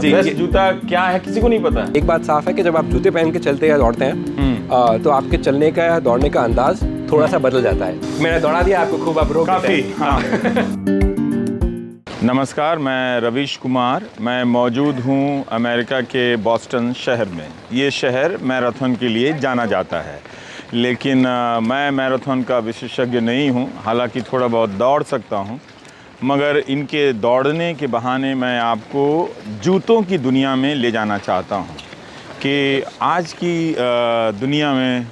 Best जूता क्या है किसी को नहीं पता। एक बात साफ है कि जब आप जूते पहन के चलते या दौड़ते हैं तो आपके चलने का या दौड़ने का अंदाज थोड़ा सा बदल जाता है। मैंने दौड़ा दिया आपको खूब, आप रोक काफी। हाँ। नमस्कार, मैं रवीश कुमार। मैं मौजूद हूँ अमेरिका के बॉस्टन शहर में। ये शहर मैराथन के लिए जाना जाता है, लेकिन मैं मैराथन का विशेषज्ञ नहीं हूँ। हालांकि थोड़ा बहुत दौड़ सकता हूँ, मगर इनके दौड़ने के बहाने मैं आपको जूतों की दुनिया में ले जाना चाहता हूँ कि आज की दुनिया में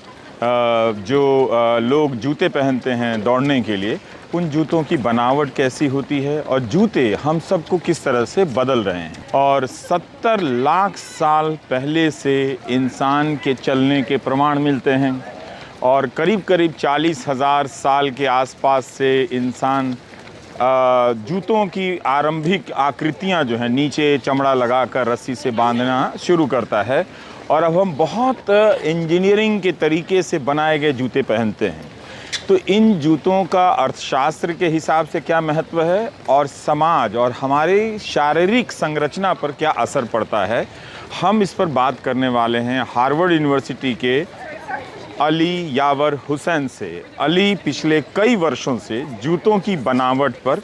जो लोग जूते पहनते हैं दौड़ने के लिए, उन जूतों की बनावट कैसी होती है और जूते हम सबको किस तरह से बदल रहे हैं। और 70 लाख साल पहले से इंसान के चलने के प्रमाण मिलते हैं और करीब करीब 40,000 साल के आसपास से इंसान जूतों की आरंभिक आकृतियां जो हैं नीचे चमड़ा लगाकर रस्सी से बांधना शुरू करता है और अब हम बहुत इंजीनियरिंग के तरीके से बनाए गए जूते पहनते हैं। तो इन जूतों का अर्थशास्त्र के हिसाब से क्या महत्व है और समाज और हमारी शारीरिक संरचना पर क्या असर पड़ता है, हम इस पर बात करने वाले हैं हार्वर्ड यूनिवर्सिटी के अली यावर हुसैन से। अली पिछले कई वर्षों से जूतों की बनावट पर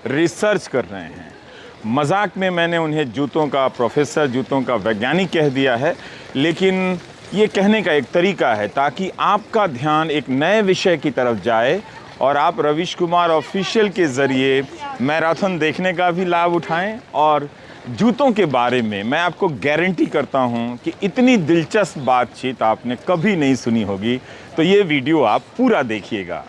रिसर्च कर रहे हैं। मजाक में मैंने उन्हें जूतों का प्रोफेसर, जूतों का वैज्ञानिक कह दिया है, लेकिन ये कहने का एक तरीका है ताकि आपका ध्यान एक नए विषय की तरफ जाए और आप रवीश कुमार ऑफिशियल के ज़रिए मैराथन देखने का भी लाभ उठाएं। और जूतों के बारे में मैं आपको गारंटी करता हूं कि इतनी दिलचस्प बातचीत आपने कभी नहीं सुनी होगी। तो ये वीडियो आप पूरा देखिएगा।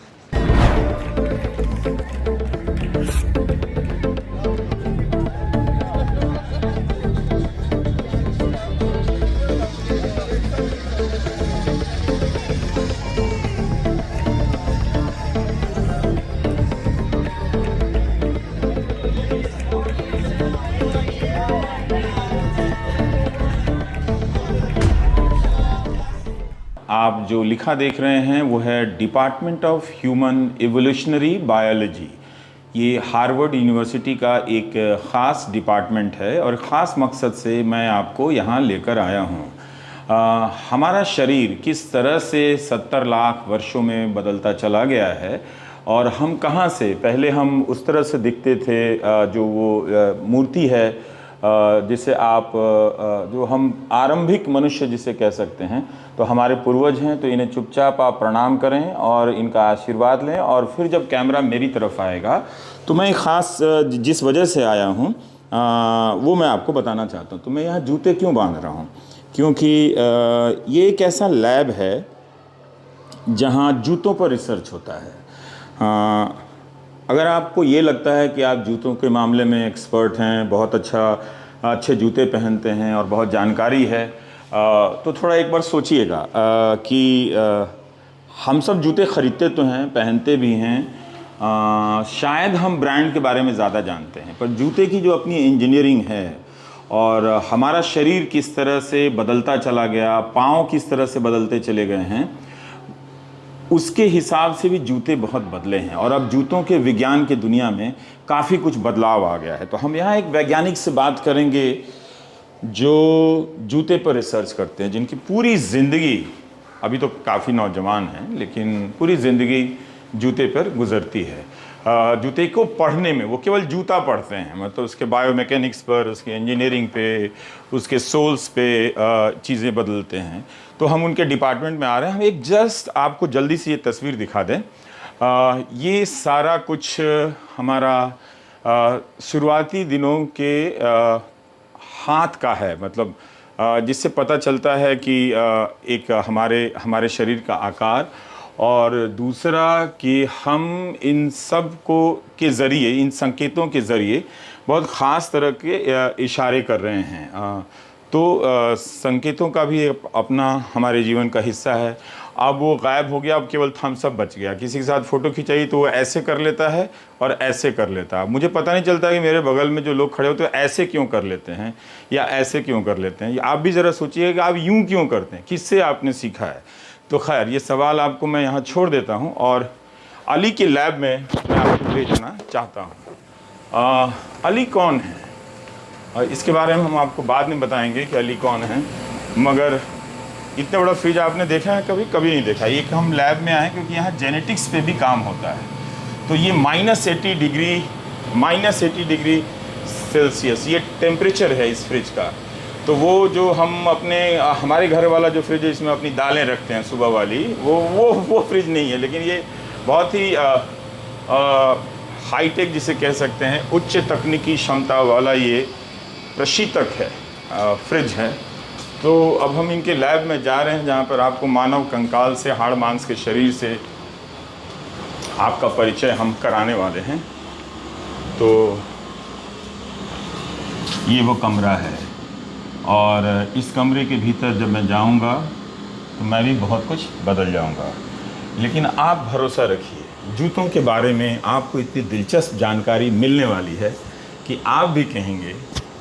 आप जो लिखा देख रहे हैं वो है department of human evolutionary biology. ये हार्वर्ड यूनिवर्सिटी का एक ख़ास डिपार्टमेंट है और ख़ास मकसद से मैं आपको यहाँ लेकर आया हूँ। हमारा शरीर किस तरह से 70 लाख वर्षों में बदलता चला गया है और हम कहाँ से, पहले हम उस तरह से दिखते थे, जो वो मूर्ति है जिसे आप जो हम आरंभिक मनुष्य जिसे कह सकते हैं, तो हमारे पूर्वज हैं, तो इन्हें चुपचाप आप प्रणाम करें और इनका आशीर्वाद लें। और फिर जब कैमरा मेरी तरफ आएगा तो मैं ख़ास जिस वजह से आया हूँ वो मैं आपको बताना चाहता हूँ। तो मैं यहाँ जूते क्यों बांध रहा हूँ, क्योंकि ये एक ऐसा लैब है जहाँ जूतों पर रिसर्च होता है। अगर आपको ये लगता है कि आप जूतों के मामले में एक्सपर्ट हैं, बहुत अच्छे जूते पहनते हैं और बहुत जानकारी है, तो थोड़ा एक बार सोचिएगा कि हम सब जूते ख़रीदते तो हैं, पहनते भी हैं, शायद हम ब्रांड के बारे में ज़्यादा जानते हैं, पर जूते की जो अपनी इंजीनियरिंग है और हमारा शरीर किस तरह से बदलता चला गया, पाँव किस तरह से बदलते चले गए हैं, उसके हिसाब से भी जूते बहुत बदले हैं। और अब जूतों के विज्ञान के दुनिया में काफ़ी कुछ बदलाव आ गया है। तो हम यहाँ एक वैज्ञानिक से बात करेंगे जो जूते पर रिसर्च करते हैं, जिनकी पूरी ज़िंदगी, अभी तो काफ़ी नौजवान हैं, लेकिन पूरी ज़िंदगी जूते पर गुजरती है। जूते को पढ़ने में वो केवल जूता पढ़ते हैं, मतलब उसके बायोमैकेनिक्स पर, उसके इंजीनियरिंग पे, उसके सोल्स पे चीज़ें बदलते हैं। तो हम उनके डिपार्टमेंट में आ रहे हैं। हम एक जस्ट आपको जल्दी से ये तस्वीर दिखा दें। ये सारा कुछ हमारा शुरुआती दिनों के हाथ का है, मतलब जिससे पता चलता है कि एक हमारे शरीर का आकार, और दूसरा कि हम इन सब को के ज़रिए, इन संकेतों के ज़रिए बहुत ख़ास तरह के इशारे कर रहे हैं। तो संकेतों का भी अपना हमारे जीवन का हिस्सा है। अब वो गायब हो गया, अब केवल थम्स अप बच गया। किसी के साथ फ़ोटो खिंचाई तो वो ऐसे कर लेता है और ऐसे कर लेता है। मुझे पता नहीं चलता कि मेरे बगल में जो लोग खड़े होते हैं ऐसे क्यों कर लेते हैं या ऐसे क्यों कर लेते हैं। आप भी ज़रा सोचिए कि आप यूँ क्यों करते हैं, किससे आपने सीखा है। तो खैर, ये सवाल आपको मैं यहाँ छोड़ देता हूँ और अली के लैब में मैं आपको ले जाना चाहता हूँ। अली कौन है? और इसके बारे में हम आपको बाद में बताएंगे कि अली कौन है, मगर इतना बड़ा फ्रिज आपने देखा है कभी? कभी नहीं देखा। ये हम लैब में आए क्योंकि यहाँ जेनेटिक्स पे भी काम होता है। तो ये -80 डिग्री सेल्सियस ये टेम्परेचर है इस फ्रिज का। तो वो जो हम हमारे घर वाला जो फ्रिज है इसमें अपनी दालें रखते हैं सुबह वाली, वो फ्रिज नहीं है, लेकिन ये बहुत ही हाईटेक जिसे कह सकते हैं, उच्च तकनीकी क्षमता वाला ये प्रशीतक है, फ्रिज है। तो अब हम इनके लैब में जा रहे हैं जहाँ पर आपको मानव कंकाल से, हाड़ मांस के शरीर से आपका परिचय हम कराने वाले हैं। तो ये वो कमरा है और इस कमरे के भीतर जब मैं जाऊंगा तो मैं भी बहुत कुछ बदल जाऊंगा। लेकिन आप भरोसा रखिए, जूतों के बारे में आपको इतनी दिलचस्प जानकारी मिलने वाली है कि आप भी कहेंगे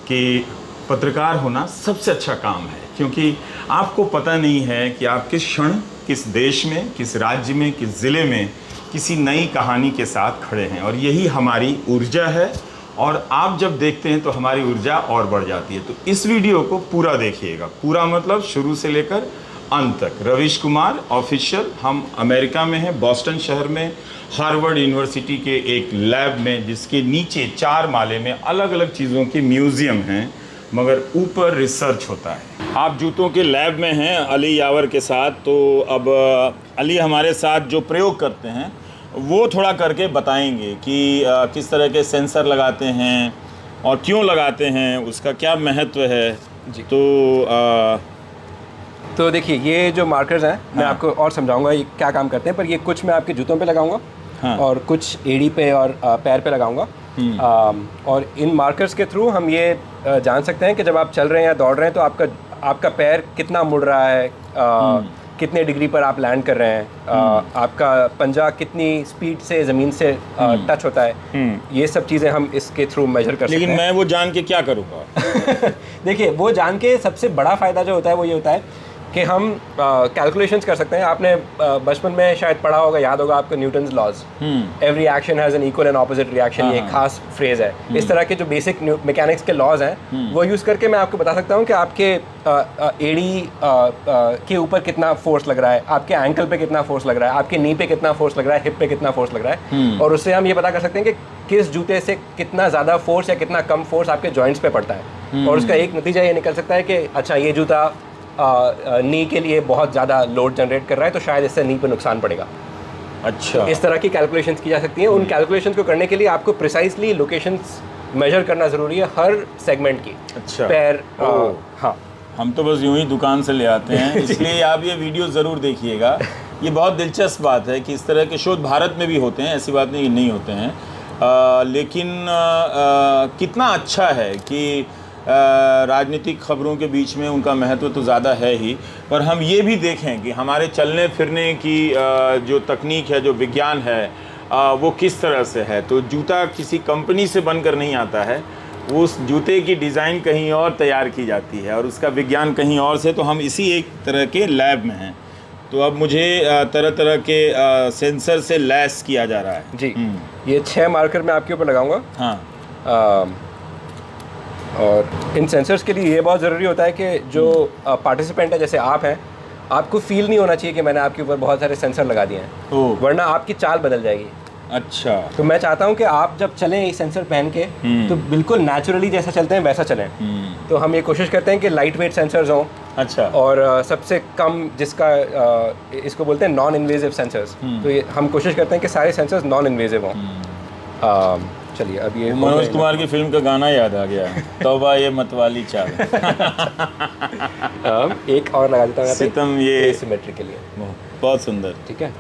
कि पत्रकार होना सबसे अच्छा काम है, क्योंकि आपको पता नहीं है कि आप किस क्षण, किस देश में, किस राज्य में, किस ज़िले में किसी नई कहानी के साथ खड़े हैं। और यही हमारी ऊर्जा है, और आप जब देखते हैं तो हमारी ऊर्जा और बढ़ जाती है। तो इस वीडियो को पूरा देखिएगा, पूरा मतलब शुरू से लेकर अंत तक। रवीश कुमार ऑफिशियल, हम अमेरिका में हैं, बॉस्टन शहर में, हार्वर्ड यूनिवर्सिटी के एक लैब में, जिसके नीचे 4 माले में अलग अलग चीज़ों की म्यूज़ियम हैं, मगर ऊपर रिसर्च होता है। आप जूतों के लैब में हैं अली यावर के साथ। तो अब अली हमारे साथ जो प्रयोग करते हैं वो थोड़ा करके बताएंगे कि किस तरह के सेंसर लगाते हैं और क्यों लगाते हैं, उसका क्या महत्व है जी। तो देखिए, ये जो मार्कर्स हैं मैं आपको और समझाऊंगा ये क्या काम करते हैं, पर ये कुछ मैं आपके जूतों पे लगाऊंगा और कुछ एड़ी पे और पैर पे लगाऊंगा। और इन मार्कर्स के थ्रू हम ये जान सकते हैं कि जब आप चल रहे हैं या दौड़ रहे हैं तो आपका पैर कितना मुड़ रहा है, कितने डिग्री पर आप लैंड कर रहे हैं, आपका पंजा कितनी स्पीड से ज़मीन से टच होता है। ये सब चीज़ें हम इसके थ्रू मेजर कर सकते हैं। लेकिन मैं वो जान के क्या करूँगा? देखिए, वो जान के सबसे बड़ा फ़ायदा जो होता है वो ये होता है कि हम कैलकुलेशंस कर सकते हैं। आपने बचपन में शायद पढ़ा होगा, याद होगा आपको, Newton's laws, every action has an equal and opposite reaction. ये एक खास फ्रेज है। इस तरह के जो बेसिक मैकेनिक्स के लॉज हैं वो यूज़ करके मैं आपको बता सकता हूँ कि आपके एड़ी के ऊपर कितना फोर्स लग रहा है, आपके एंकल पे कितना फोर्स लग रहा है, आपके नी पे कितना फोर्स लग रहा है, हिप पे कितना फोर्स लग रहा है। और उससे हम ये पता कर सकते हैं कि किस जूते से कितना ज़्यादा फोर्स या कितना कम फोर्स आपके जॉइंट्स पे पड़ता है। और उसका एक नतीजा ये निकल सकता है कि अच्छा, ये जूता नी के लिए बहुत ज़्यादा लोड जनरेट कर रहा है तो शायद इससे नी पे नुकसान पड़ेगा। अच्छा, इस तरह की कैलकुलेशंस की जा सकती हैं। उन कैलकुलेशंस को करने के लिए आपको प्रिसाइसली लोकेशंस मेजर करना ज़रूरी है हर सेगमेंट की। अच्छा, पैर, हाँ, हम तो बस यूं ही दुकान से ले आते हैं, इसलिए आप ये वीडियो ज़रूर देखिएगा। ये बहुत दिलचस्प बात है कि इस तरह के शोध भारत में भी होते हैं, ऐसी बात नहीं कि नहीं होते हैं। लेकिन कितना अच्छा है कि राजनीतिक खबरों के बीच में उनका महत्व तो ज़्यादा है ही, पर हम ये भी देखें कि हमारे चलने फिरने की जो तकनीक है, जो विज्ञान है, वो किस तरह से है। तो जूता किसी कंपनी से बनकर नहीं आता है, उस जूते की डिज़ाइन कहीं और तैयार की जाती है और उसका विज्ञान कहीं और से। तो हम इसी एक तरह के लैब में हैं। तो अब मुझे तरह तरह के सेंसर से लैस किया जा रहा है जी। ये 6 मार्कर मैं आपके ऊपर लगाऊंगा। हाँ। और इन सेंसर्स के लिए ये बहुत ज़रूरी होता है कि जो पार्टिसिपेंट है, जैसे आप हैं, आपको फील नहीं होना चाहिए कि मैंने आपके ऊपर बहुत सारे सेंसर लगा दिए हैं, वरना आपकी चाल बदल जाएगी। अच्छा, तो मैं चाहता हूं कि आप जब चलें ये सेंसर पहन के तो बिल्कुल नेचुरली जैसा चलते हैं वैसा चलें। तो हम ये कोशिश करते हैं कि लाइट वेट सेंसर्स हों। अच्छा, और सबसे कम जिसका इसको बोलते हैं नॉन इन्वेजिव सेंसर्स। तो ये हम कोशिश करते हैं कि सारे सेंसर्स नॉन इन्वेजिव हों। चलिए, अब ये मनोज कुमार की फिल्म का गाना याद आ गया, तौबा ये मतवाली चाल। एक और लगा देता हूँ सितम ये सिमेट्री के लिए। बहुत सुंदर, ठीक है।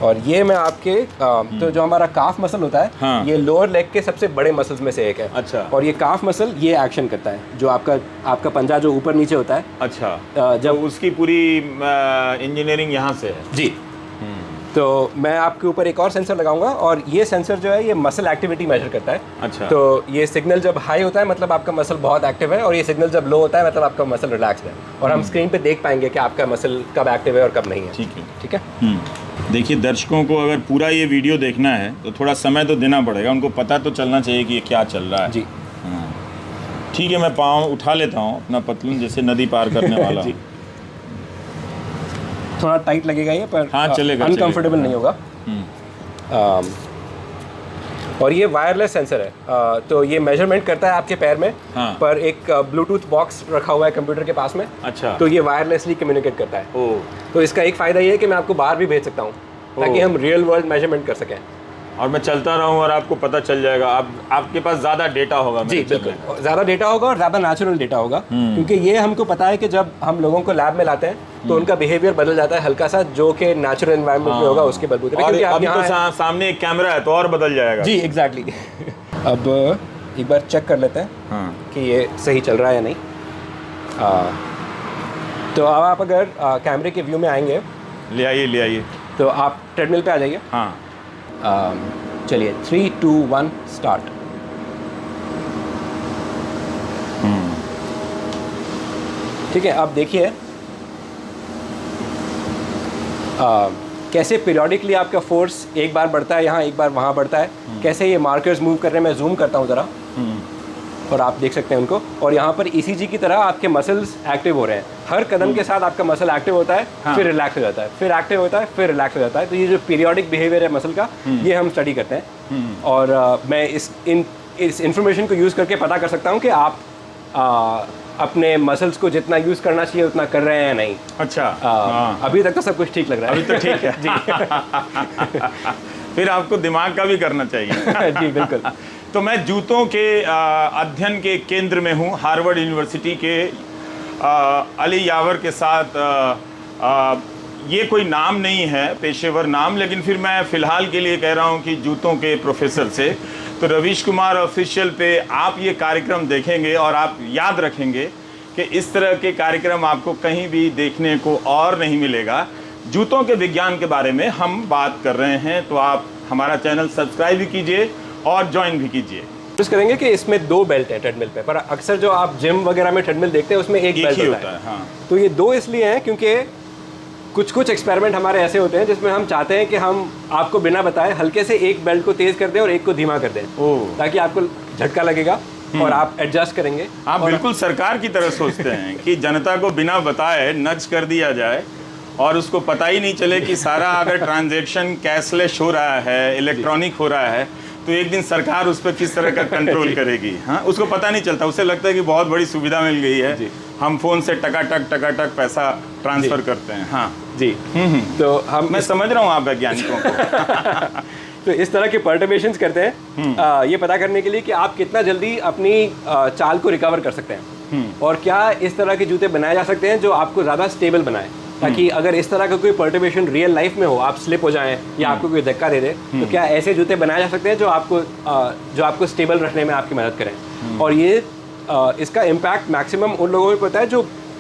और ये मैं आपके तो जो हमारा काफ मसल होता है, हाँ, ये लोअर लेग के सबसे बड़े मसल्स में से एक है। अच्छा, और ये काफ मसल ये एक्शन करता है, जो आपका पंजा जो ऊपर नीचे होता है। अच्छा, जब तो उसकी पूरी इंजीनियरिंग यहाँ से है जी। तो मैं आपके ऊपर एक और सेंसर लगाऊंगा और ये सेंसर जो है ये मसल एक्टिविटी मेजर करता है। अच्छा, तो ये सिग्नल जब हाई होता है मतलब आपका मसल बहुत एक्टिव है, और ये सिग्नल जब लो होता है मतलब आपका मसल रिलैक्स्ड है। और हम स्क्रीन पे देख पाएंगे कि आपका मसल कब एक्टिव है और कब नहीं है। ठीक है, ठीक है। देखिए, दर्शकों को अगर पूरा ये वीडियो देखना है तो थोड़ा समय तो देना पड़ेगा, उनको पता तो चलना चाहिए कि ये क्या चल रहा है जी। हाँ, ठीक है, मैं पाँव उठा लेता हूँ अपना पतलून, जैसे नदी पार करने वाला हूँ। थोड़ा टाइट लगेगा ये, पर हाँ चलेगा, अनकंफर्टेबल नहीं होगा। और ये वायरलेस सेंसर है, तो ये मेजरमेंट करता है आपके पैर में। हाँ। पर एक ब्लूटूथ बॉक्स रखा हुआ है कंप्यूटर के पास में। अच्छा। तो ये वायरलेसली कम्युनिकेट करता है। ओ, तो इसका एक फ़ायदा ये है कि मैं आपको बाहर भी भेज सकता हूँ, ताकि हम रियल वर्ल्ड मेजरमेंट कर सकें। और मैं चलता रहूँ और आपको पता चल जाएगा। आपके पास ज़्यादा डेटा होगा। जी बिल्कुल, ज़्यादा डेटा होगा और ज़्यादा नेचुरल डेटा होगा, क्योंकि ये हमको पता है कि जब हम लोगों को लैब में लाते हैं तो उनका बिहेवियर बदल जाता है हल्का सा, जो कि नेचुरल एनवायरनमेंट में होगा उसके बलबूते पे। क्योंकि अभी तो सामने एक कैमरा है तो और बदल जाएगा। जी एग्जैक्टली। अब एक बार चेक कर लेते हैं कि ये सही चल रहा है या नहीं। तो अब आप अगर कैमरे के व्यू में आएंगे, ले आइए, तो आप ट्रेडमिल पे आ जाइए। हाँ चलिए 3, 2, 1 स्टार्ट। ठीक है, अब देखिए कैसे पीरियोडिकली आपका फोर्स एक बार बढ़ता है यहाँ, एक बार वहाँ बढ़ता है। कैसे ये मार्कर्स मूव कर रहे हैं, मैं जूम करता हूँ ज़रा, और आप देख सकते हैं उनको। और यहाँ पर ईसीजी की तरह आपके मसल्स एक्टिव हो रहे हैं। हर कदम के साथ आपका मसल एक्टिव होता है, फिर रिलैक्स हो जाता है, फिर एक्टिव होता है, फिर रिलैक्स हो जाता है। तो ये जो पीरियोडिक बिहेवियर है मसल का, ये हम स्टडी करते हैं। और मैं इस इंफॉर्मेशन को यूज़ करके पता कर सकता हूँ कि आप अपने मसल्स को जितना यूज़ करना चाहिए उतना कर रहे हैं या नहीं। अच्छा। अभी तक तो सब कुछ ठीक लग रहा है। अभी तो ठीक है। जी। फिर आपको दिमाग का भी करना चाहिए। जी बिल्कुल। तो मैं जूतों के अध्ययन के केंद्र में हूँ, हार्वर्ड यूनिवर्सिटी के अली यावर के साथ। ये कोई नाम नहीं है, पेशेवर नाम, लेकिन फिर मैं फ़िलहाल के लिए कह रहा हूँ कि जूतों के प्रोफेसर से। तो रवीश कुमार ऑफिशियल पे आप ये कार्यक्रम देखेंगे और आप याद रखेंगे कि इस तरह के कार्यक्रम आपको कहीं भी देखने को और नहीं मिलेगा। जूतों के विज्ञान के बारे में हम बात कर रहे हैं, तो आप हमारा चैनल सब्सक्राइब भी कीजिए और ज्वाइन भी कीजिए। कोशिश करेंगे कि इसमें 2 बेल्ट है ट्रेडमिल पे, पर अक्सर जो आप जिम वगैरह में ट्रेडमिल देखते हैं उसमें एक बेल्ट होता है। हाँ। तो ये 2 इसलिए हैं क्योंकि कुछ एक्सपेरिमेंट हमारे ऐसे होते हैं जिसमें हम चाहते हैं कि हम आपको बिना बताए हल्के से एक बेल्ट को तेज कर दें और एक को धीमा कर दें, ताकि आपको झटका लगेगा और आप एडजस्ट करेंगे। आप बिल्कुल सरकार की तरह सोचते हैं कि जनता को बिना बताए नज कर दिया जाए और उसको पता ही नहीं चले कि सारा अगर ट्रांजैक्शन कैशलेस हो रहा है, इलेक्ट्रॉनिक हो रहा है, तो एक दिन सरकार उस पर किस तरह का कंट्रोल करेगी। हाँ, उसको पता नहीं चलता, उसे लगता है कि बहुत बड़ी सुविधा मिल गई है, हम फ़ोन से टकाटक पैसा ट्रांसफ़र करते हैं। हाँ जी। तो मैं समझ रहा हूँ आप वैज्ञानिकों को। तो इस तरह के पर्टर्बेशंस करते हैं ये पता करने के लिए कि आप कितना जल्दी अपनी चाल को रिकवर कर सकते हैं, और क्या इस तरह के जूते बनाए जा सकते हैं जो आपको ज़्यादा स्टेबल बनाए, ताकि अगर इस तरह का कोई पर्टर्बेशन रियल लाइफ में हो, आप स्लिप हो जाएं या आपको कोई धक्का दे दे, तो क्या ऐसे जूते बनाए जा सकते हैं जो आपको स्टेबल रखने में आपकी मदद करें। और ये इसका इम्पैक्ट मैक्सिमम उन लोगों को पता है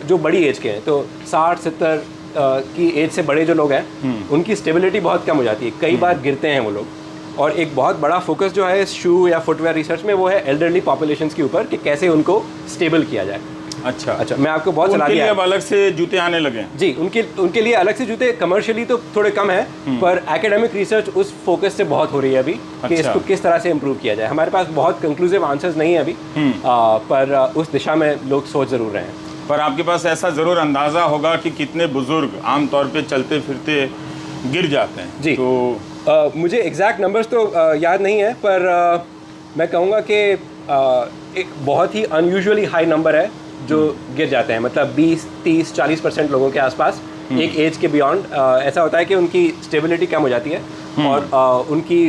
जो बड़ी एज के हैं। तो 60-70 की एज से बड़े जो लोग हैं उनकी स्टेबिलिटी बहुत कम हो जाती है, कई बार गिरते हैं वो लोग। और एक बहुत बड़ा फोकस जो है शू या फुटवेयर रिसर्च में वो है एल्डरली पॉपुलेशंस के ऊपर, कि कैसे उनको स्टेबल किया जाए। अच्छा, मैं आपको बहुत सलाह दिया। अब अलग से जूते आने लगे जी, उनके लिए अलग से जूते कमर्शियली तो थोड़े कम है, पर एकेडमिक रिसर्च उस फोकस से बहुत हो रही है अभी कि इसको किस तरह से इम्प्रूव किया जाए। हमारे पास बहुत कंक्लूसिव आंसर्स नहीं है अभी, पर उस दिशा में लोग सोच ज़रूर रहे हैं। पर आपके पास ऐसा ज़रूर अंदाज़ा होगा कि कितने बुजुर्ग आमतौर पे चलते फिरते गिर जाते हैं। जी, तो मुझे एग्जैक्ट नंबर्स तो याद नहीं है, पर मैं कहूँगा कि एक बहुत ही अनयूजुअली हाई नंबर है जो गिर जाते हैं। मतलब 20, 30, 40% लोगों के आसपास एक एज के बियॉन्ड ऐसा होता है कि उनकी स्टेबिलिटी कम हो जाती है, और उनकी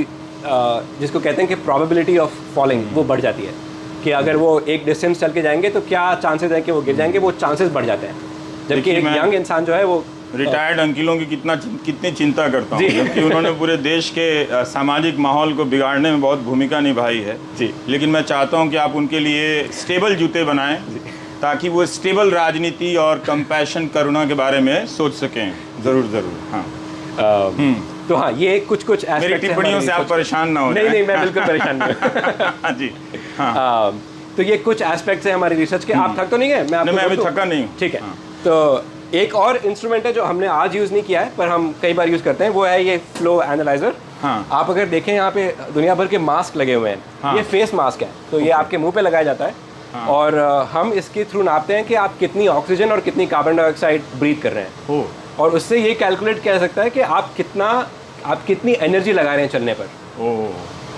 जिसको कहते हैं कि प्रोबेबिलिटी ऑफ फॉलिंग वो बढ़ जाती है, कि अगर वो एक डिस्टेंस चल के जाएंगे तो क्या चांसेस है कि वो गिर जाएंगे, वो चांसेस बढ़ जाते हैं। जबकि एक यंग इंसान जो है वो रिटायर्ड अंकिलों की कितनी चिंता करता हूँ, जबकि उन्होंने पूरे देश के सामाजिक माहौल को बिगाड़ने में बहुत भूमिका निभाई है। जी, लेकिन मैं चाहता हूँ कि आप उनके लिए स्टेबल जूते बनाएं, ताकि वो स्टेबल राजनीति और कंपैशन, करुणा के बारे में सोच सकें। ज़रूर। हाँ। तो हाँ, ये कुछ मेरी टिप्पणियों से आप परेशान ना हो। नहीं, मैं बिल्कुल परेशान नहीं। जी हाँ। तो ये कुछ एस्पेक्ट्स हैं हमारी रिसर्च के। आप थक तो नहीं है? मैं अभी थका नहीं। ठीक है। तो एक और इंस्ट्रूमेंट है जो हमने आज यूज़ नहीं किया है, पर हम कई बार यूज़ करते हैं, वो है ये फ्लो एनालाइजर। हाँ। आप अगर देखें यहाँ पे दुनिया भर के मास्क लगे हुए हैं। हाँ। ये फेस मास्क है, तो ये आपके मुंह पे लगाया जाता है हाँ। और हम इसके थ्रू नापते हैं कि आप कितनी ऑक्सीजन और कितनी कार्बन डाइऑक्साइड ब्रीथ कर रहे हैं। और उससे ये कैलकुलेट किया जा सकता है कि आप कितनी एनर्जी लगा रहे हैं चलने पर।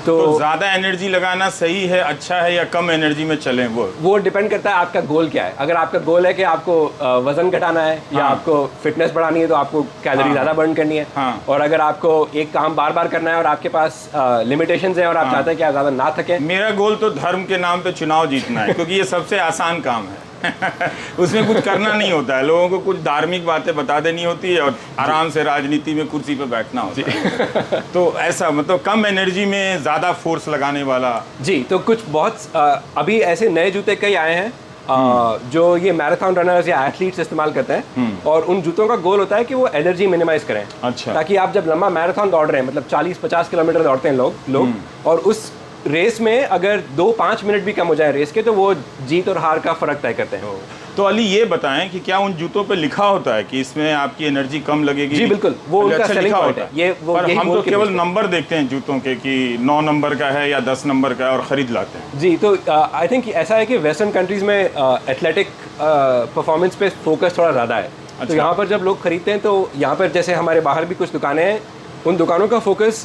तो ज़्यादा एनर्जी लगाना सही है, अच्छा है, या कम एनर्जी में चलें? वो डिपेंड करता है आपका गोल क्या है। अगर आपका गोल है कि आपको वजन घटाना है, हाँ, या आपको फिटनेस बढ़ानी है, तो आपको कैलोरी ज़्यादा बर्न करनी है। हाँ, और अगर आपको एक काम बार बार करना है और आपके पास लिमिटेशंस हैं और आप चाहते हैं कि आप ज़्यादा ना थकें। मेरा गोल तो धर्म के नाम पे चुनाव जीतना है, क्योंकि ये सबसे आसान काम है। उसमें कुछ करना नहीं होता है, लोगों को कुछ धार्मिक बातें बता देनी होती है और आराम से राजनीति में कुर्सी पे बैठना होता है। तो ऐसा मतलब कम एनर्जी में ज़्यादा फोर्स लगाने वाला। जी, तो कुछ बहुत अभी ऐसे नए जूते कई आए हैं जो ये मैराथन रनर्स या एथलीट्स इस्तेमाल करते हैं। और उन जूतों का गोल होता है कि वो एनर्जी मिनिमाइज करें। अच्छा। ताकि आप जब लंबा मैराथन दौड़ रहे हैं, मतलब 40-50 किलोमीटर दौड़ते हैं लोग, और उस रेस में अगर 2-5 मिनट भी कम हो जाए रेस के, तो वो जीत और हार का फर्क तय करते हैं। तो अली ये बताएं कि क्या उन जूतों पे लिखा होता है कि इसमें आपकी एनर्जी कम लगेगी? जी बिल्कुल, वो उनका सेलिंग पॉइंट है। ये वो पर हम तो केवल नंबर देखते हैं जूतों के कि 9 नंबर का है या 10 नंबर का है और ख़रीद लाते हैं। जी, तो आई थिंक ऐसा है कि वेस्टर्न कंट्रीज़ में एथलेटिक परफॉर्मेंस पे फोकस थोड़ा ज़्यादा है। अच्छा। तो यहाँ पर जब लोग खरीदते हैं तो यहाँ पर जैसे हमारे बाहर भी कुछ दुकानें हैं, उन दुकानों का फोकस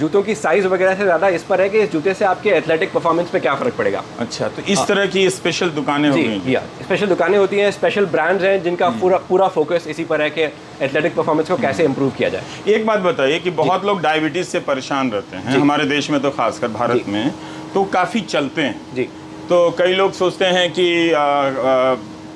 जूतों की साइज़ वगैरह से ज़्यादा इस पर है कि इस जूते से आपके एथलेटिक परफॉर्मेंस पे क्या फ़र्क पड़ेगा। अच्छा, तो इस तरह की स्पेशल दुकानें होती हैं? जी, स्पेशल दुकानें होती हैं, स्पेशल ब्रांड्स हैं जिनका पूरा फोकस इसी पर है कि एथलेटिक परफॉर्मेंस को कैसे इम्प्रूव किया जाए। एक बात बताइए कि बहुत लोग डायबिटीज़ से परेशान रहते हैं हमारे देश में, तो खासकर भारत में तो काफ़ी चलते हैं। जी, तो कई लोग सोचते हैं कि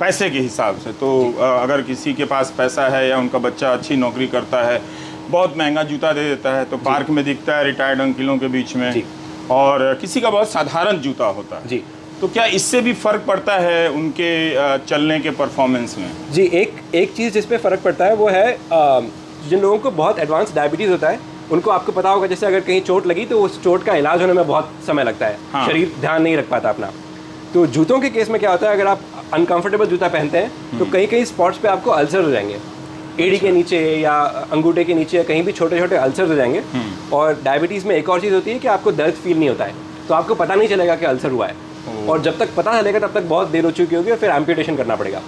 पैसे के हिसाब से, तो अगर किसी के पास पैसा है या उनका बच्चा अच्छी नौकरी करता है, बहुत महंगा जूता दे देता है, तो पार्क में दिखता है रिटायर्ड अंकिलों के बीच में, और किसी का बहुत साधारण जूता होता है। जी, तो क्या इससे भी फ़र्क पड़ता है उनके चलने के परफॉर्मेंस में? जी, एक चीज़ जिस पे फ़र्क पड़ता है वो है जिन लोगों को बहुत एडवांस डायबिटीज़ होता है, उनको आपको पता होगा जैसे अगर कहीं चोट लगी तो उस चोट का इलाज होने में बहुत समय लगता है। हाँ। शरीर ध्यान नहीं रख पाता अपना। तो जूतों के केस में क्या होता है, अगर आप अनकंफर्टेबल जूता पहनते हैं तो कई स्पॉट्स पे आपको अल्सर हो जाएंगे, एड़ी के नीचे या अंगूठे के नीचे, कहीं भी छोटे छोटे अल्सर हो जाएंगे। और डायबिटीज़ में एक और चीज़ होती है कि आपको दर्द फील नहीं होता है, तो आपको पता नहीं चलेगा कि अल्सर हुआ है, और जब तक पता चलेगा तब तक बहुत देर हो चुकी होगी और फिर एम्पुटेशन करना पड़ेगा।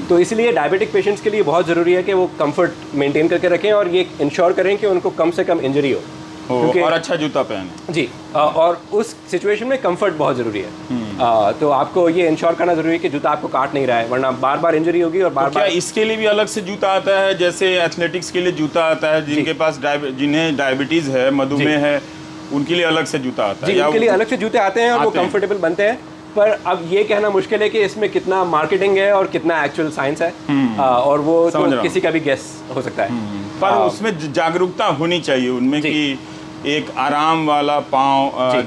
तो इसलिए डायबिटिक पेशेंट्स के लिए बहुत ज़रूरी है कि वो कंफर्ट मेंटेन करके रखें और ये इंश्योर करें कि उनको कम से कम इंजरी हो, क्योंकि और अच्छा जूता पहने। जी, और उस सिचुएशन में कंफर्ट बहुत ज़रूरी है। तो आपको ये इंश्योर करना ज़रूरी है कि जूता आपको काट नहीं रहा है, वरना बार बार इंजरी होगी। और बार क्या इसके लिए भी अलग से जूता आता है, जैसे एथलेटिक्स के लिए जूता आता है, जिनके पास जिन्हें डायबिटीज़ है, मधुमेह है, उनके लिए अलग से जूता आता है? जी, उनके लिए अलग से जूते आते हैं और वो कंफर्टेबल बनते हैं। पर अब ये कहना मुश्किल है कि इसमें कितना मार्केटिंग है और कितना एक्चुअल साइंस है, और वो तो किसी का भी गेस हो सकता है। पर उसमें जागरूकता होनी चाहिए उनमें कि एक आराम वाला पाँव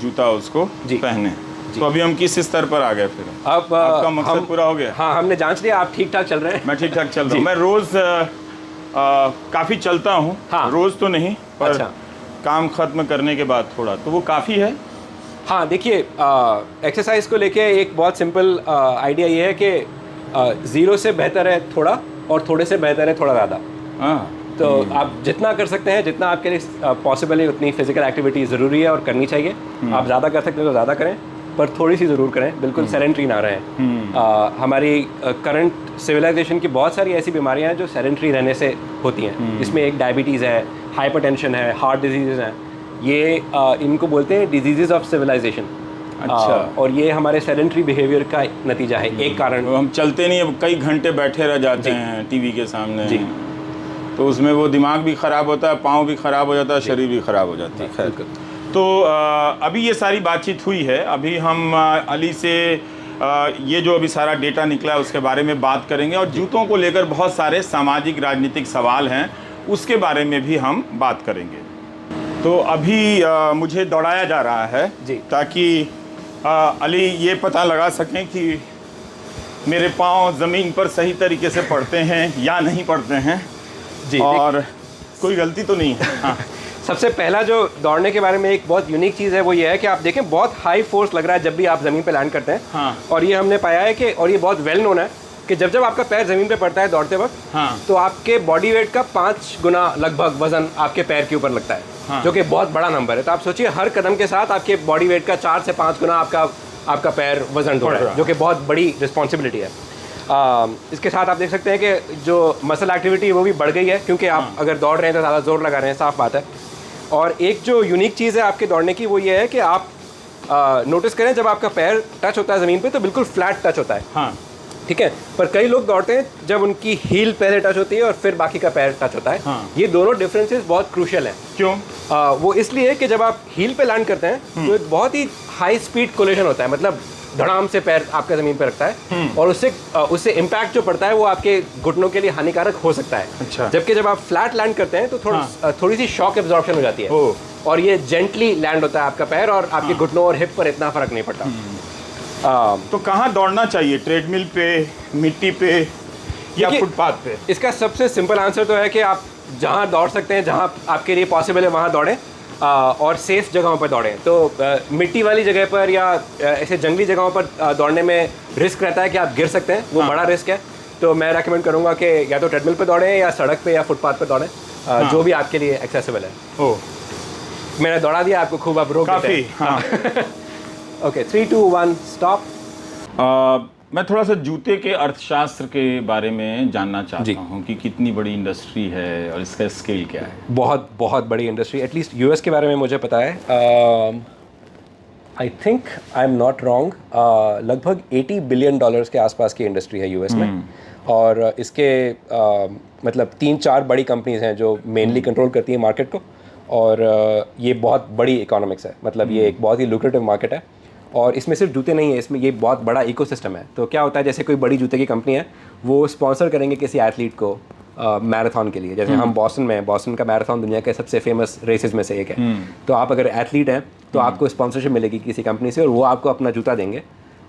जूता उसको पहने। तो अभी हम किस स्तर पर आ गए फिर? अब आपका मकसद पूरा हो गया? हाँ, हमने जांच लिया, आप ठीक ठाक चल रहे हैं। मैं ठीक ठाक चल रहा हूँ। मैं रोज़ काफ़ी चलता हूँ। हाँ। रोज़ तो नहीं, पर अच्छा, काम खत्म करने के बाद थोड़ा, तो वो काफ़ी है। हाँ, देखिए, एक्सरसाइज को लेके एक बहुत सिंपल आइडिया ये है कि 0 से बेहतर है थोड़ा, और थोड़े से बेहतर है थोड़ा ज़्यादा। हाँ, तो आप जितना कर सकते हैं, जितना आपके लिए पॉसिबल है, उतनी फिजिकल एक्टिविटी ज़रूरी है और करनी चाहिए। आप ज़्यादा कर सकते हैं तो ज़्यादा करें, पर थोड़ी सी ज़रूर करें, बिल्कुल सेडेंट्री ना रहें। हमारी करंट सिविलाइजेशन की बहुत सारी ऐसी बीमारियां हैं जो सेडेंट्री रहने से होती हैं। इसमें एक डायबिटीज़ है, हाइपरटेंशन है, हार्ट डिजीज़ हैं। ये इनको बोलते हैं डिजीज़ ऑफ सिविलाइजेशन। अच्छा। और ये हमारे सेडेंट्री बिहेवियर का नतीजा है, एक कारण। तो हम चलते नहीं, अब कई घंटे बैठे रह जाते हैं टीवी के सामने। जी। तो उसमें वो दिमाग भी ख़राब होता है, पाँव भी ख़राब हो जाता है, शरीर भी ख़राब हो जाता है। खैर, तो अभी ये सारी बातचीत हुई है, अभी हम अली से ये जो अभी सारा डेटा निकला है उसके बारे में बात करेंगे, और जूतों को लेकर बहुत सारे सामाजिक राजनीतिक सवाल हैं, उसके बारे में भी हम बात करेंगे। तो अभी मुझे दौड़ाया जा रहा है जी, ताकि अली ये पता लगा सकें कि मेरे पाँव ज़मीन पर सही तरीके से पड़ते हैं या नहीं पड़ते हैं जी, और कोई गलती तो नहीं है। हाँ। सबसे पहला जो दौड़ने के बारे में एक बहुत यूनिक चीज़ है वो ये है कि आप देखें बहुत हाई फोर्स लग रहा है जब भी आप ज़मीन पे लैंड करते हैं। हाँ। और ये हमने पाया है कि, और ये बहुत वेल नोन है कि जब आपका पैर ज़मीन पे पड़ता है दौड़ते वक्त, हाँ, तो आपके बॉडी वेट का 5 गुना लगभग वजन आपके पैर के ऊपर लगता है। हाँ। जो कि बहुत बड़ा नंबर है। तो आप सोचिए हर कदम के साथ आपके बॉडी वेट का 4 से 5 गुना आपका आपका पैर वजन ढो रहा है, जो कि बहुत बड़ी रिस्पॉन्सिबिलिटी है। इसके साथ आप देख सकते हैं कि जो मसल एक्टिविटी वो भी बढ़ गई है, क्योंकि आप अगर दौड़ रहे हैं तो ज़्यादा जोर लगा रहे हैं, साफ बात है। और एक जो यूनिक चीज़ है आपके दौड़ने की वो ये है कि आप नोटिस करें जब आपका पैर टच होता है ज़मीन पे तो बिल्कुल फ्लैट टच होता है। हाँ, ठीक है, पर कई लोग दौड़ते हैं जब उनकी हील पहले टच होती है और फिर बाकी का पैर टच होता है। हाँ। ये दोनों डिफरेंसेस बहुत क्रूशियल हैं। क्यों? वो इसलिए कि जब आप हील पे लैंड करते हैं तो एक बहुत ही हाई स्पीड कोलिजन होता है, मतलब धड़ाम से पैर आपका ज़मीन पे रखता है और उससे इम्पैक्ट जो पड़ता है वो आपके घुटनों के लिए हानिकारक हो सकता है। अच्छा। जबकि जब आप फ्लैट लैंड करते हैं तो थोड़ी सी शॉक एब्जॉर्प्शन हो जाती है और ये जेंटली लैंड होता है आपका पैर और आपके घुटनों और हिप पर इतना फर्क नहीं पड़ता। तो कहाँ दौड़ना चाहिए? ट्रेडमिल पे, मिट्टी पे या फुटपाथ पे? इसका सबसे सिंपल आंसर तो है कि आप जहाँ दौड़ सकते हैं, जहाँ आपके लिए पॉसिबल है वहाँ दौड़ें और सेफ जगहों पर दौड़ें। तो मिट्टी वाली जगह पर या ऐसे जंगली जगहों पर दौड़ने में रिस्क रहता है कि आप गिर सकते हैं, वो बड़ा रिस्क है। तो मैं रेकमेंड करूँगा कि या तो ट्रेडमिल पे दौड़ें या सड़क पे या फुटपाथ पे दौड़ें, जो भी आपके लिए एक्सेसिबल है। मैंने दौड़ा दिया आपको खूब, आप रोक देते हैं। Okay, 3, 2, 1 stop. मैं थोड़ा सा जूते के अर्थशास्त्र के बारे में जानना चाहता हूँ कि कितनी बड़ी इंडस्ट्री है और इसका स्केल क्या है? बहुत बहुत बड़ी इंडस्ट्री, एटलीस्ट यूएस के बारे में मुझे पता है। I think I am not wrong, लगभग $80 बिलियन के आसपास की इंडस्ट्री है यूएस में। और इसके मतलब 3-4 बड़ी कंपनीज हैं जो मेनली कंट्रोल करती हैं मार्केट को, और ये बहुत बड़ी इकोनॉमिक्स है, मतलब ये एक बहुत ही लुक्रेटिव मार्केट है। और इसमें सिर्फ जूते नहीं है, इसमें ये बहुत बड़ा इकोसिस्टम है। तो क्या होता है, जैसे कोई बड़ी जूते की कंपनी है, वो स्पॉन्सर करेंगे किसी एथलीट को मैराथन के लिए। जैसे हम बॉस्टन का मैराथन दुनिया के सबसे फेमस रेसेस में से एक है। तो आप अगर एथलीट हैं तो आपको स्पॉन्सरशिप मिलेगी किसी कंपनी से और वो आपको अपना जूता देंगे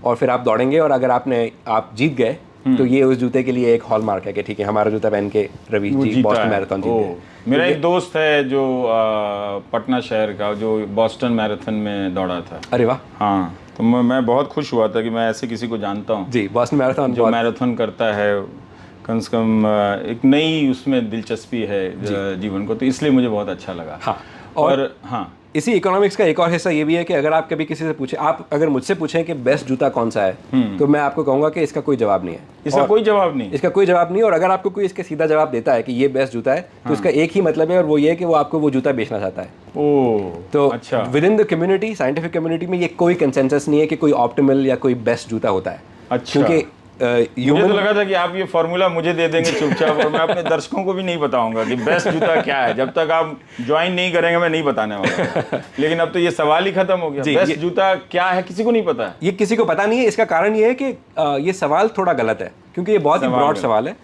और फिर आप दौड़ेंगे, और अगर आप जीत गए तो ये उस जूते के लिए एक हॉलमार्क है कि ठीक है, हमारा जूता पहन के रवि जी बॉस्टन मैराथन जीत गए। मेरा एक दोस्त है जो पटना शहर का, जो बॉस्टन मैराथन में दौड़ा था। अरे वाह। हाँ, तो मैं बहुत खुश हुआ था कि मैं ऐसे किसी को जानता हूँ जी। बॉस्टन मैराथन जो मैराथन करता है, कम से कम एक नई उसमें दिलचस्पी है जीवन को, तो इसलिए मुझे बहुत अच्छा लगा। हाँ, और हाँ, इसी इकोनॉमिक्स का एक और हिस्सा ये भी है कि अगर आप कभी किसी से पूछें, आप अगर मुझसे पूछें कि बेस्ट जूता कौन सा है, तो मैं आपको कहूँगा कि इसका कोई जवाब नहीं है। इसका कोई जवाब नहीं? इसका कोई जवाब नहीं। और अगर आपको कोई इसके सीधा जवाब देता है कि ये बेस्ट जूता है, तो इसका एक ही मतलब है, और वो ये है कि वो आपको वो जूता बेचना चाहता है। तो अच्छा, with in the community, scientific community में ये कोई कंसेंसस नहीं है कि कोई ऑप्टिमल या कोई बेस्ट जूता होता है। अच्छा। क्योंकि मुझे तो लगा था कि आप ये फॉर्मूला मुझे दे देंगे चुपचाप, और मैं अपने दर्शकों को भी नहीं बताऊंगा कि बेस्ट जूता क्या है। जब तक आप ज्वाइन नहीं करेंगे मैं नहीं बताने वाला। लेकिन अब तो ये सवाल ही खत्म हो गया। बेस्ट जूता क्या है किसी को नहीं पता है। ये किसी को पता नहीं है। इसका कारण ये है कि ये सवाल थोड़ा गलत है, क्योंकि ये बहुत ही ब्रॉड सवाल है।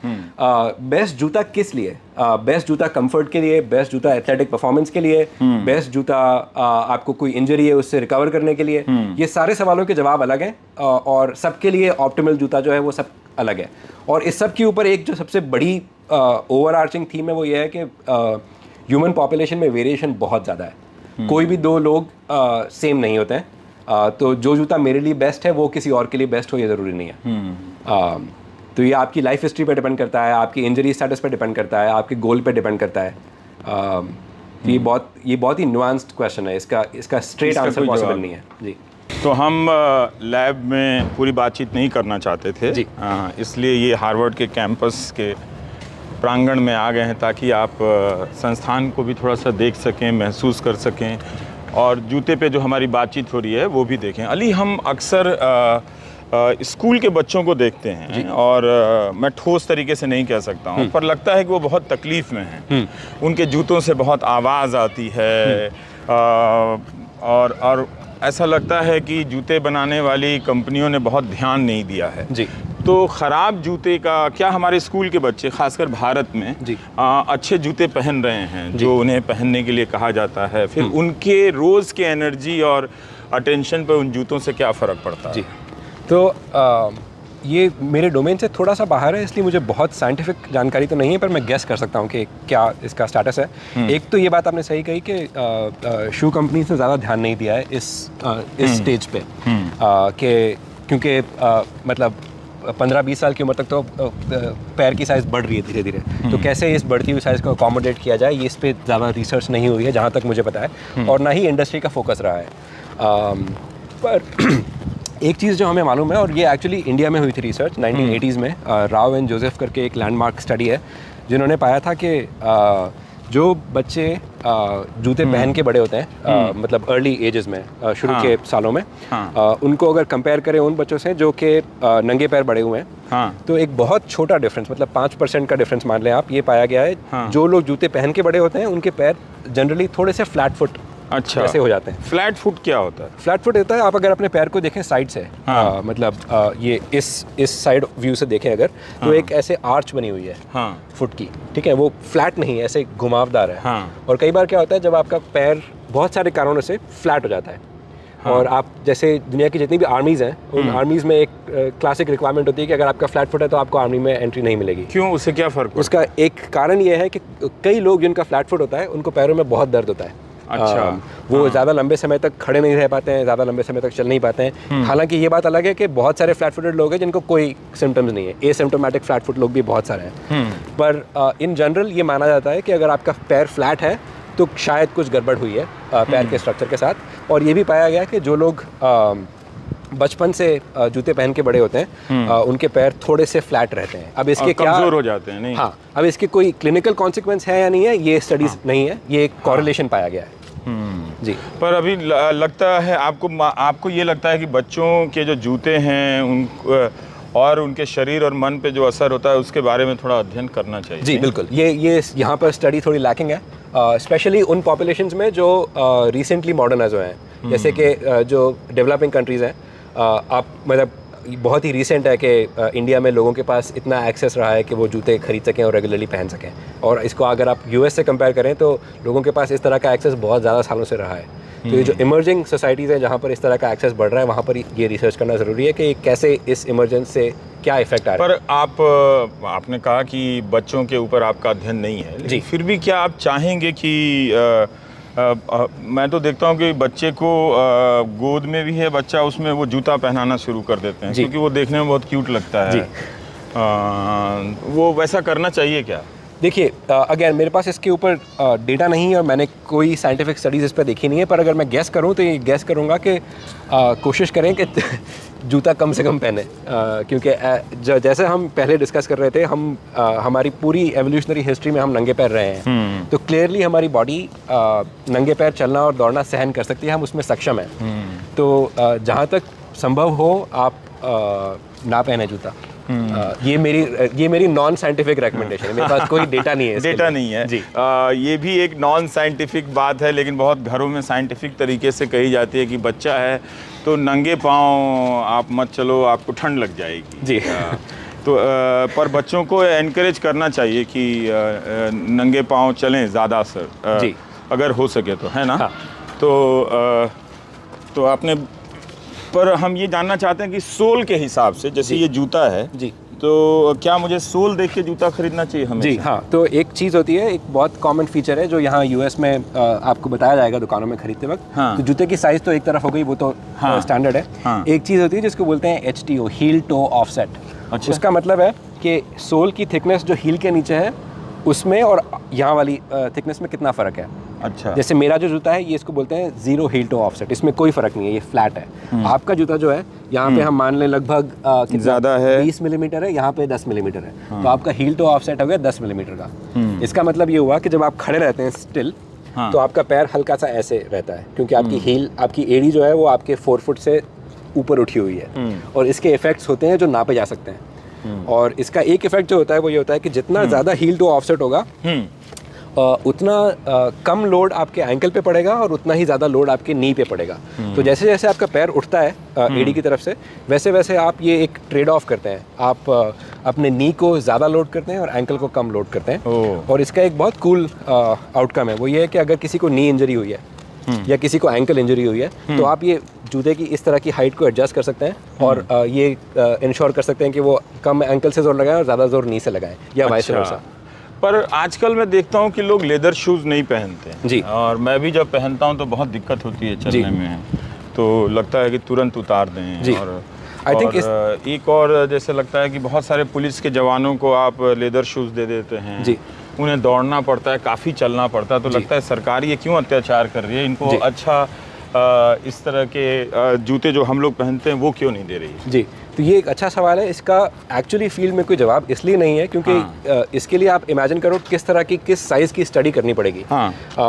बेस्ट जूता किस लिए? बेस्ट जूता कंफर्ट के लिए, बेस्ट जूता एथलेटिक परफॉर्मेंस के लिए, बेस्ट जूता आपको कोई इंजरी है उससे रिकवर करने के लिए। ये सारे सवालों के जवाब अलग हैं, और सबके लिए ऑप्टिमल जूता जो है वो सब अलग है। और इस सब के ऊपर एक जो सबसे बड़ी ओवरआर्चिंग थीम है वो ये है कि ह्यूमन पॉपुलेशन में वेरिएशन बहुत ज़्यादा है। कोई भी दो लोग सेम नहीं होते हैं। तो जो जूता मेरे लिए बेस्ट है वो किसी और के लिए बेस्ट हो ये ज़रूरी नहीं है। तो ये आपकी लाइफ हिस्ट्री पे डिपेंड करता है, आपकी इंजरी स्टेटस पे डिपेंड करता है, आपके गोल पे डिपेंड करता है। तो ये बहुत ही नुआंस्ड क्वेश्चन है, इसका स्ट्रेट आंसर पॉसिबल नहीं है। जी। तो हम लैब में पूरी बातचीत नहीं करना चाहते थे जी। इसलिए ये हार्वर्ड के कैंपस के प्रांगण में आ गए हैं, ताकि आप संस्थान को भी थोड़ा सा देख सकें, महसूस कर सकें, और जूते पे जो हमारी बातचीत हो रही है वो भी देखें। अली, हम अक्सर स्कूल के बच्चों को देखते हैं, और मैं ठोस तरीके से नहीं कह सकता हूँ, पर लगता है कि वो बहुत तकलीफ़ में हैं। उनके जूतों से बहुत आवाज़ आती है, और ऐसा लगता है कि जूते बनाने वाली कंपनियों ने बहुत ध्यान नहीं दिया है जी। तो ख़राब जूते का क्या हमारे स्कूल के बच्चे, खासकर भारत में अच्छे जूते पहन रहे हैं जो उन्हें पहनने के लिए कहा जाता है, फिर उनके रोज़ के एनर्जी और अटेंशन पर उन जूतों से क्या फ़र्क पड़ता है? जी, तो ये मेरे डोमेन से थोड़ा सा बाहर है, इसलिए मुझे बहुत साइंटिफिक जानकारी तो नहीं है, पर मैं गेस कर सकता हूँ कि क्या इसका स्टेटस है। एक तो ये बात आपने सही कही कि शू कंपनीज ने ज़्यादा ध्यान नहीं दिया है इस स्टेज पे, कि क्योंकि मतलब 15-20 साल की उम्र तक तो पैर की साइज़ बढ़ रही है धीरे धीरे, तो कैसे इस बढ़ती हुई साइज़ को अकोमोडेट किया जाए, ये इस पर ज़्यादा रिसर्च नहीं हुई है जहाँ तक मुझे पता है, और ना ही इंडस्ट्री का फोकस रहा है। पर एक चीज़ जो हमें मालूम है, और ये एक्चुअली इंडिया में हुई थी रिसर्च 1980s में, राव एंड जोसेफ करके एक लैंडमार्क स्टडी है, जिन्होंने पाया था कि जो बच्चे जूते पहन के बड़े होते हैं, मतलब अर्ली एजेस में, शुरू के सालों में, उनको अगर कंपेयर करें उन बच्चों से जो कि नंगे पैर बड़े हुए हैं, तो एक बहुत छोटा डिफरेंस, मतलब 5% का डिफरेंस मान लें आप, ये पाया गया है। जो लोग जूते पहन के बड़े होते हैं उनके पैर जनरली थोड़े से फ्लैट फुट ऐसे हो जाते हैं। फ्लैट फुट क्या होता है? फ्लैट फुट होता है, आप अगर अपने पैर को देखें साइड से, मतलब ये इस साइड व्यू से देखें अगर, तो एक ऐसे आर्च बनी हुई है फुट की, ठीक है, वो फ्लैट नहीं, ऐसे घुमावदार है। और कई बार क्या होता है, जब आपका पैर बहुत सारे कारणों से फ्लैट हो जाता है, और आप जैसे दुनिया की जितनी भी आर्मीज़ हैं, उन आर्मीज़ में एक क्लासिक रिक्वायरमेंट होती है कि अगर आपका फ्लैट फुट है तो आपको आर्मी में एंट्री नहीं मिलेगी। क्यों, उससे क्या फ़र्क? उसका एक कारण ये है कि कई लोग जिनका फ्लैट फुट होता है उनको पैरों में बहुत दर्द होता है। अच्छा। वो ज़्यादा लंबे समय तक खड़े नहीं रह पाते हैं, ज़्यादा लंबे समय तक चल नहीं पाते हैं। हालांकि ये बात अलग है कि बहुत सारे फ्लैट फुटेड लोग हैं जिनको कोई सिम्टम्स नहीं है, एसिम्प्टोमेटिक फ्लैट फुट लोग भी बहुत सारे हैं। पर इन जनरल ये माना जाता है कि अगर आपका पैर फ्लैट है तो शायद कुछ गड़बड़ हुई है पैर के स्ट्रक्चर के साथ। और ये भी पाया गया कि जो लोग बचपन से जूते पहन के बड़े होते हैं, उनके पैर थोड़े से फ्लैट रहते हैं। अब इसके क्या कमजोर हो जाते हैं? नहीं। हाँ, अब इसके कोई क्लिनिकल कॉन्सिक्वेंस है या नहीं है, ये स्टडीज नहीं है, ये एक कॉरिलेशन पाया गया है। जी। पर अभी लगता है आपको ये लगता है कि बच्चों के जो जूते हैं उन और उनके शरीर और मन पे जो असर होता है उसके बारे में थोड़ा अध्ययन करना चाहिए? जी बिल्कुल, ये यहाँ पर स्टडी थोड़ी लैकिंग है, स्पेशली उन पॉपुलेशंस में जो रिसेंटली मॉडर्नाइज हुए हैं, जैसे कि जो डेवलपिंग कंट्रीज़ हैं। आप मतलब बहुत ही रिसेंट है कि इंडिया में लोगों के पास इतना एक्सेस रहा है कि वो जूते खरीद सकें और रेगुलरली पहन सकें, और इसको अगर आप यूएस से कंपेयर करें तो लोगों के पास इस तरह का एक्सेस बहुत ज़्यादा सालों से रहा है। तो ये जो इमर्जिंग सोसाइटीज़ हैं जहाँ पर इस तरह का एक्सेस बढ़ रहा है, वहाँ पर ये रिसर्च करना ज़रूरी है कि कैसे इस इमरजेंस से क्या इफेक्ट आ रहा है। पर आपने कहा कि बच्चों के ऊपर आपका अध्ययन नहीं है जी, फिर भी क्या आप चाहेंगे कि मैं तो देखता हूँ कि बच्चे को गोद में भी है बच्चा, उसमें वो जूता पहनाना शुरू कर देते हैं क्योंकि वो देखने में बहुत क्यूट लगता है। वो वैसा करना चाहिए क्या? देखिए, अगर मेरे पास इसके ऊपर डेटा नहीं है और मैंने कोई साइंटिफिक स्टडीज़ इस पर देखी नहीं है, पर अगर मैं गैस करूं तो ये गैस करूंगा कि कोशिश करें कि जूता कम से कम पहने, क्योंकि जैसे हम पहले डिस्कस कर रहे थे, हम हमारी पूरी एवोल्यूशनरी हिस्ट्री में हम नंगे पैर रहे हैं, तो क्लियरली हमारी बॉडी नंगे पैर चलना और दौड़ना सहन कर सकती है, हम उसमें सक्षम हैं। तो जहाँ तक संभव हो आप ना पहने जूता। ये मेरी नॉन साइंटिफिक रिकमेंडेशन है, मेरे पास कोई डेटा नहीं है। डेटा नहीं है जी। ये भी एक नॉन साइंटिफिक बात है, लेकिन बहुत घरों में साइंटिफिक तरीके से कही जाती है कि बच्चा है तो नंगे पाँव आप मत चलो, आपको ठंड लग जाएगी जी। तो पर बच्चों को एनकरेज करना चाहिए कि नंगे पाँव चलें ज़्यादा सर जी, अगर हो सके तो, है ना। हाँ। तो आपने, पर हम ये जानना चाहते हैं कि सोल के हिसाब से, जैसे ये जूता है जी, तो क्या मुझे सोल देख के जूता खरीदना चाहिए हमें? जी हाँ, तो एक चीज़ होती है, एक बहुत कॉमन फीचर है जो यहाँ यूएस में आपको बताया जाएगा दुकानों में खरीदते वक्त। हाँ। तो जूते की साइज़ तो एक तरफ हो गई, वो तो हाँ, स्टैंडर्ड है। हाँ। एक चीज़ होती है जिसको बोलते हैं HTO, हील टो ऑफसेट। अच्छा। उसका मतलब है कि सोल की थिकनेस जो हील के नीचे है उसमें और यहाँ वाली थिकनेस में कितना फ़र्क है। अच्छा। जैसे मेरा जो जूता है ये इसको बोलते हैं ज़ीरो हील टो ऑफसेट, इसमें कोई फ़र्क नहीं है, ये फ्लैट है। आपका जूता जो है यहाँ पे हम मान लें लगभग ज़्यादा है, 20 मिलीमीटर है, यहाँ पे 10 मिलीमीटर है। हाँ। तो आपका हील टो ऑफसेट हो गया 10 मिलीमीटर का। इसका मतलब ये हुआ कि जब आप खड़े रहते हैं स्टिल, हाँ, तो आपका पैर हल्का सा ऐसे रहता है, क्योंकि आपकी हील, आपकी एड़ी जो है वो आपके 4 फुट से ऊपर उठी हुई है, और इसके इफेक्ट्स होते हैं जो नापे जा सकते हैं। और इसका एक इफेक्ट जो होता है वो ये होता है कि जितना ज़्यादा हील टू ऑफसेट होगा उतना कम लोड आपके एंकल पे पड़ेगा और उतना ही ज़्यादा लोड आपके नी पे पड़ेगा। तो जैसे जैसे आपका पैर उठता है एड़ी की तरफ से, वैसे वैसे आप ये एक ट्रेड ऑफ करते हैं, आप अपने नी को ज़्यादा लोड करते हैं और एंकल को कम लोड करते हैं। और इसका एक बहुत कूल आउटकम है, वो ये है कि अगर किसी को नी इंजरी हुई है या किसी को एंकल इंजरी हुई है, तो आप ये जूते की इस तरह की हाइट को एडजस्ट कर सकते हैं और ये इंश्योर कर सकते हैं कि वो कम एंकल से जोर लगाएं और ज़्यादा जोर नी से लगाएं, या वाइस वर्सा। पर आजकल मैं देखता हूँ कि लोग लेदर शूज़ नहीं पहनते हैं जी, और मैं भी जब पहनता हूँ तो बहुत दिक्कत होती है चलने में, तो लगता है कि तुरंत उतार दें जी। और आई थिंक एक और जैसे लगता है कि बहुत सारे पुलिस के जवानों को आप लेदर शूज़ दे देते हैं जी, उन्हें दौड़ना पड़ता है, काफ़ी चलना पड़ता है, तो लगता है सरकार ये क्यों अत्याचार कर रही है, इनको अच्छा इस तरह के जूते जो हम लोग पहनते हैं वो क्यों नहीं दे रही है? जी, तो ये एक अच्छा सवाल है। इसका एक्चुअली फील्ड में कोई जवाब इसलिए नहीं है क्योंकि इसके लिए आप इमेजिन करो किस तरह की, किस साइज़ की स्टडी करनी पड़ेगी।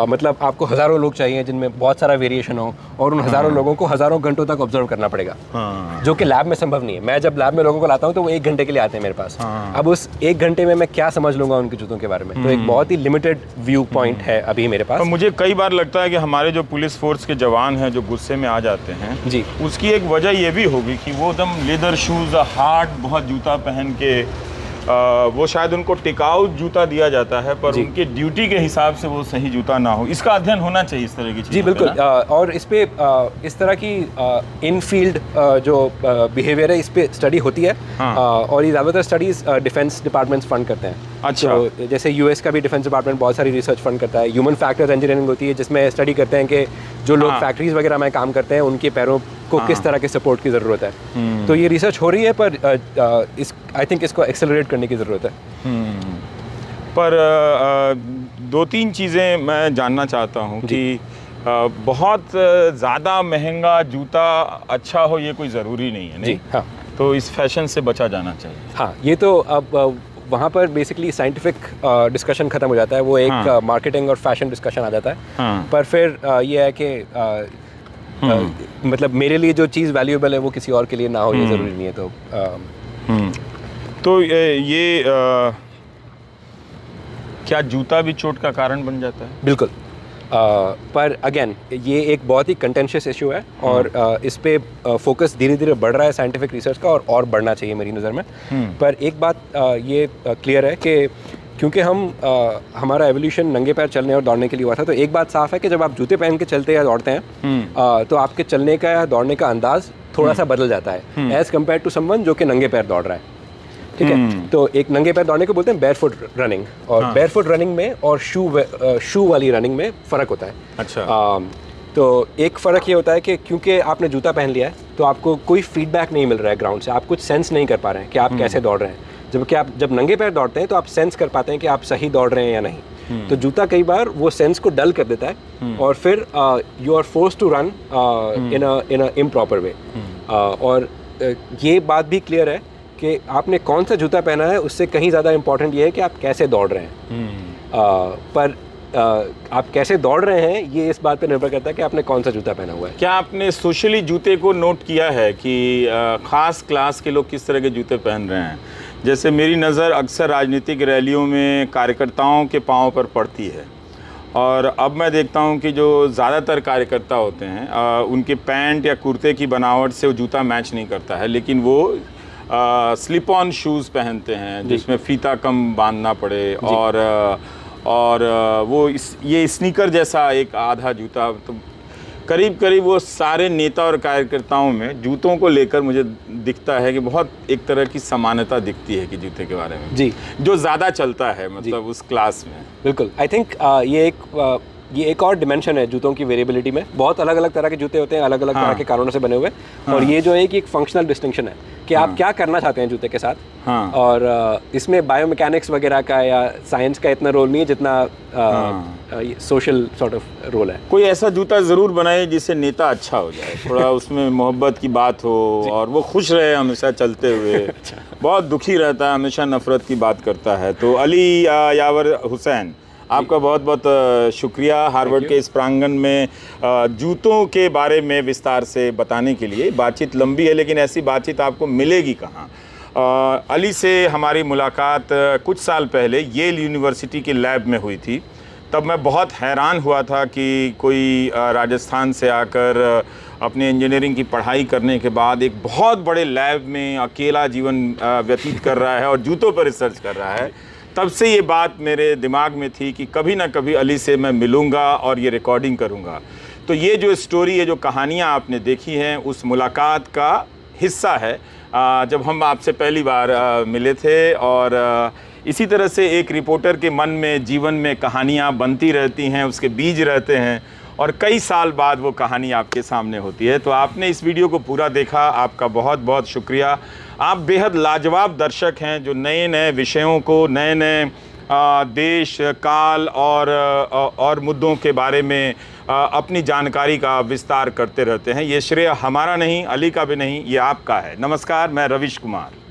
मतलब आपको हज़ारों लोग चाहिए जिनमें बहुत सारा वेरिएशन हो, और उन हज़ारों लोगों को हज़ारों घंटों तक ऑब्जर्व करना पड़ेगा, जो कि लैब में संभव नहीं है। मैं जब लैब में लोगों को लाता हूँ तो वो 1 घंटे के लिए आते हैं मेरे पास। अब उस 1 घंटे में मैं क्या समझ लूँगा उनके जूतों के बारे में? तो एक बहुत ही लिमिटेड व्यू पॉइंट है अभी मेरे पास। मुझे कई बार लगता है कि हमारे जो पुलिस फोर्स के जवान हैं जो गुस्से में आ जाते हैं जी, उसकी एक वजह ये भी होगी कि वो एकदम लेदर शूज़, हार्ड बहुत जूता पहन के वो शायद उनको टिकाऊ जूता दिया जाता है, पर उनके ड्यूटी के हिसाब से वो सही जूता ना हो। इसका अध्ययन होना चाहिए इस तरह की चीज़। जी बिल्कुल। और इस पे इस तरह की इन फील्ड जो बिहेवियर है इस पे स्टडी होती है। और ये ज़्यादातर स्टडीज़ डिफेंस डिपार्टमेंट्स फंड करते हैं। अच्छा। तो जैसे यूएस का भी डिफेंस डिपार्टमेंट बहुत सारी रिसर्च फंड करता है। ह्यूमन फैक्टर्स इंजीनियरिंग होती है जिसमें स्टडी करते हैं कि जो लोग फैक्ट्रीज वगैरह में काम करते हैं उनके पैरों को किस तरह के सपोर्ट की ज़रूरत है। तो ये रिसर्च हो रही है, पर आई थिंक इसको एक्सेलरेट करने की ज़रूरत है। पर 2-3 चीज़ें मैं जानना चाहता हूँ कि बहुत ज़्यादा महंगा जूता अच्छा हो ये कोई ज़रूरी नहीं है। नहीं? हाँ। तो इस फैशन से बचा जाना चाहिए। हाँ, ये तो अब वहाँ पर बेसिकली साइंटिफिक डिस्कशन ख़त्म हो जाता है। वो एक मार्केटिंग और फैशन डिस्कशन आ जाता है। पर फिर ये है कि मतलब मेरे लिए जो चीज़ वैल्यूएबल है वो किसी और के लिए ना हो ये ज़रूरी नहीं है। तो ये क्या जूता भी चोट का कारण बन जाता है? बिल्कुल। पर अगेन ये एक बहुत ही कंटेंशियस इशू है और इस पे फोकस धीरे धीरे बढ़ रहा है साइंटिफिक रिसर्च का, और बढ़ना चाहिए मेरी नज़र में। पर एक बात ये क्लियर है कि क्योंकि हमारा एवोल्यूशन नंगे पैर चलने और दौड़ने के लिए हुआ था, तो एक बात साफ है कि जब आप जूते पहन के चलते या दौड़ते हैं तो आपके चलने का या दौड़ने का अंदाज थोड़ा सा बदल जाता है एज़ कम्पेयर टू समवन जो कि नंगे पैर दौड़ रहा है। ठीक है, तो एक नंगे पैर दौड़ने को बोलते हैं बेयरफुट रनिंग, और बेयरफुट रनिंग में और शू वाली रनिंग में फ़र्क होता है। अच्छा। तो एक फ़र्क ये होता है कि क्योंकि आपने जूता पहन लिया है तो आपको कोई फीडबैक नहीं मिल रहा है ग्राउंड से, आप कुछ सेंस नहीं कर पा रहे हैं कि आप कैसे दौड़ रहे हैं। जबकि आप जब नंगे पैर दौड़ते हैं तो आप सेंस कर पाते हैं कि आप सही दौड़ रहे हैं या नहीं। तो जूता कई बार वो सेंस को डल कर देता है और फिर you are forced to run in a improper way. और ये बात भी क्लियर है कि आपने कौन सा जूता पहना है उससे कहीं ज़्यादा इम्पोर्टेंट ये है कि आप कैसे दौड़ रहे हैं। पर आप कैसे दौड़ रहे हैं ये इस बात पे निर्भर करता है कि आपने कौन सा जूता पहना हुआ है। क्या आपने सोशली जूते को नोट किया है कि ख़ास क्लास के लोग किस तरह के जूते पहन रहे हैं? जैसे मेरी नज़र अक्सर राजनीतिक रैलियों में कार्यकर्ताओं के पाँव पर पड़ती है, और अब मैं देखता हूं कि जो ज़्यादातर कार्यकर्ता होते हैं उनके पैंट या कुर्ते की बनावट से वो जूता मैच नहीं करता है, लेकिन वो स्लिप ऑन शूज़ पहनते हैं जिसमें फीता कम बांधना पड़े, और वो ये स्नीकर जैसा एक आधा जूता। तो करीब करीब वो सारे नेता और कार्यकर्ताओं में जूतों को लेकर मुझे दिखता है कि बहुत एक तरह की समानता दिखती है कि जूते के बारे में जी, जो ज़्यादा चलता है मतलब उस क्लास में। बिल्कुल। आई थिंक ये एक और डिमेंशन है जूतों की वेरिएबिलिटी में। बहुत अलग अलग तरह के जूते होते हैं, अलग अलग तरह के कारणों से बने हुए। और ये जो है कि एक फंक्शनल डिस्टिंक्शन है कि आप क्या करना चाहते हैं जूते के साथ। और इसमें बायोमैकेनिक्स वगैरह का या साइंस का इतना रोल नहीं है जितना सोशल सॉर्ट ऑफ रोल है। कोई ऐसा जूता ज़रूर बनाए जिससे नेता अच्छा हो जाए, थोड़ा उसमें मोहब्बत की बात हो और वो खुश रहे हमेशा चलते हुए। बहुत दुखी रहता है, हमेशा नफरत की बात करता है। तो अली यावर हुसैन, आपका बहुत बहुत शुक्रिया हार्वर्ड के इस प्रांगण में जूतों के बारे में विस्तार से बताने के लिए। बातचीत लंबी है लेकिन ऐसी बातचीत आपको मिलेगी कहाँ। अली से हमारी मुलाकात कुछ साल पहले येल यूनिवर्सिटी के लैब में हुई थी। तब मैं बहुत हैरान हुआ था कि कोई राजस्थान से आकर अपने इंजीनियरिंग की पढ़ाई करने के बाद एक बहुत बड़े लैब में अकेला जीवन व्यतीत कर रहा है और जूतों पर रिसर्च कर रहा है। तब से ये बात मेरे दिमाग में थी कि कभी ना कभी अली से मैं मिलूँगा और ये रिकॉर्डिंग करूँगा। तो ये जो स्टोरी, ये जो कहानियाँ आपने देखी हैं उस मुलाकात का हिस्सा है जब हम आपसे पहली बार मिले थे। और इसी तरह से एक रिपोर्टर के मन में, जीवन में कहानियाँ बनती रहती हैं, उसके बीज रहते हैं और कई साल बाद वो कहानी आपके सामने होती है। तो आपने इस वीडियो को पूरा देखा, आपका बहुत बहुत शुक्रिया। आप बेहद लाजवाब दर्शक हैं जो नए नए विषयों को, नए नए देश, काल और मुद्दों के बारे में अपनी जानकारी का विस्तार करते रहते हैं। ये श्रेय हमारा नहीं, अली का भी नहीं, ये आपका है। नमस्कार, मैं रविश कुमार।